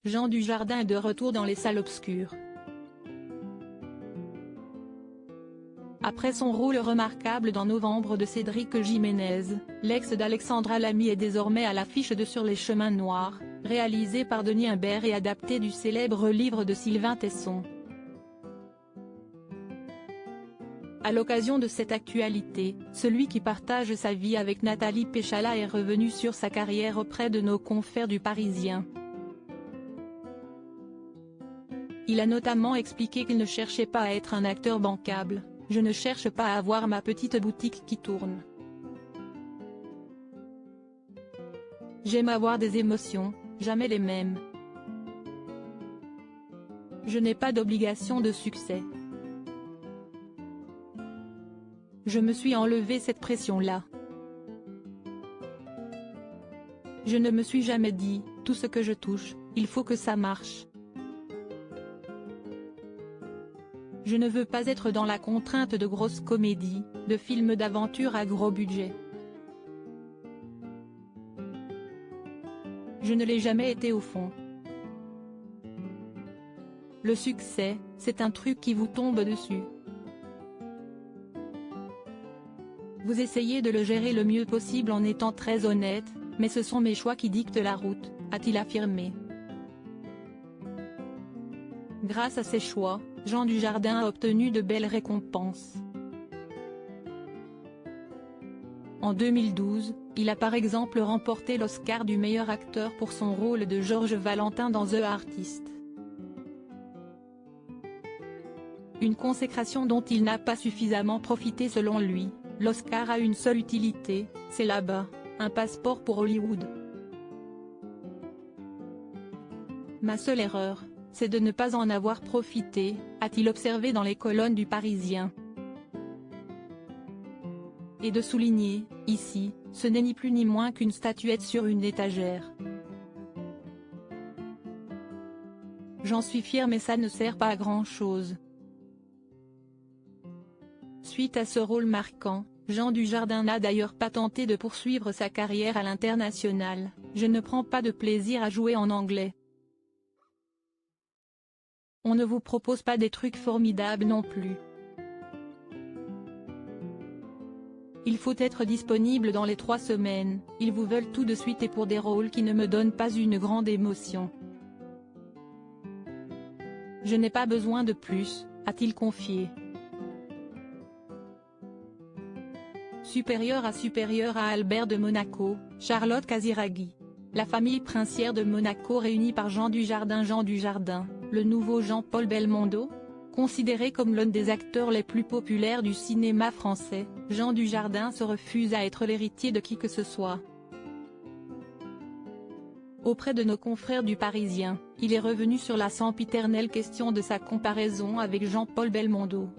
Jean Dujardin est de retour dans les salles obscures. Après son rôle remarquable dans Novembre de Cédric Jiménez, l'ex d'Alexandra Lamy est désormais à l'affiche de Sur les chemins noirs, réalisé par Denis Imbert et adapté du célèbre livre de Sylvain Tesson. À l'occasion de cette actualité, celui qui partage sa vie avec Nathalie Péchala est revenu sur sa carrière auprès de nos confrères du Parisien. Il a notamment expliqué qu'il ne cherchait pas à être un acteur bancable. « Je ne cherche pas à avoir ma petite boutique qui tourne. J'aime avoir des émotions, jamais les mêmes. Je n'ai pas d'obligation de succès. Je me suis enlevé cette pression-là. Je ne me suis jamais dit, tout ce que je touche, il faut que ça marche. Je ne veux pas être dans la contrainte de grosses comédies, de films d'aventure à gros budget. Je ne l'ai jamais été au fond. Le succès, c'est un truc qui vous tombe dessus. Vous essayez de le gérer le mieux possible en étant très honnête, mais ce sont mes choix qui dictent la route, a-t-il affirmé. Grâce à ses choix, Jean Dujardin a obtenu de belles récompenses. En 2012, il a par exemple remporté l'Oscar du meilleur acteur pour son rôle de Georges Valentin dans The Artist. Une consécration dont il n'a pas suffisamment profité selon lui. L'Oscar a une seule utilité, c'est là-bas, un passeport pour Hollywood. Ma seule erreur, c'est de ne pas en avoir profité, a-t-il observé dans les colonnes du Parisien. Et de souligner, ici, ce n'est ni plus ni moins qu'une statuette sur une étagère. J'en suis fier mais ça ne sert pas à grand-chose. Suite à ce rôle marquant, Jean Dujardin n'a d'ailleurs pas tenté de poursuivre sa carrière à l'international. Je ne prends pas de plaisir à jouer en anglais. On ne vous propose pas des trucs formidables non plus. Il faut être disponible dans les 3 semaines, ils vous veulent tout de suite et pour des rôles qui ne me donnent pas une grande émotion. Je n'ai pas besoin de plus, a-t-il confié. Supérieur à Albert de Monaco, Charlotte Casiraghi. La famille princière de Monaco réunie par Jean Dujardin. Jean Dujardin, le nouveau Jean-Paul Belmondo? Considéré comme l'un des acteurs les plus populaires du cinéma français, Jean Dujardin se refuse à être l'héritier de qui que ce soit. Auprès de nos confrères du Parisien, il est revenu sur la sempiternelle question de sa comparaison avec Jean-Paul Belmondo.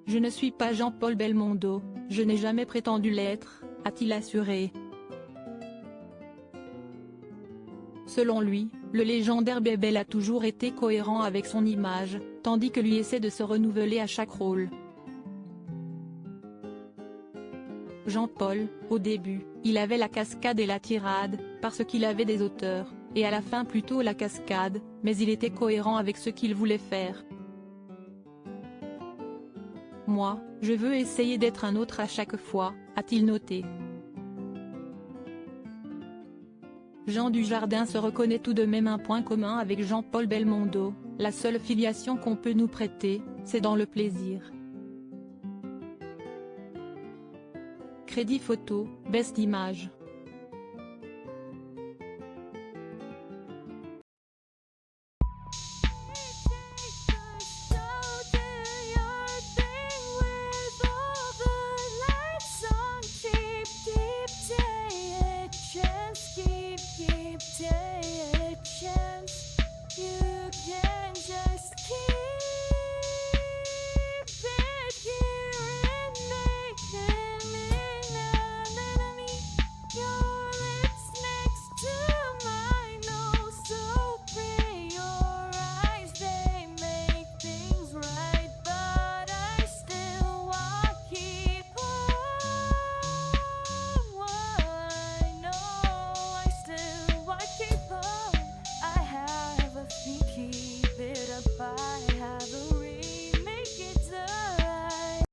Je ne suis pas Jean-Paul Belmondo, je n'ai jamais prétendu l'être, a-t-il assuré. Selon lui, le légendaire Bébel a toujours été cohérent avec son image, tandis que lui essaie de se renouveler à chaque rôle. Jean-Paul, au début, il avait la cascade et la tirade, parce qu'il avait des auteurs, et à la fin plutôt la cascade, mais il était cohérent avec ce qu'il voulait faire. Moi, je veux essayer d'être un autre à chaque fois, a-t-il noté. Jean Dujardin se reconnaît tout de même un point commun avec Jean-Paul Belmondo, la seule filiation qu'on peut nous prêter, c'est dans le plaisir. Crédit photo, Best Image.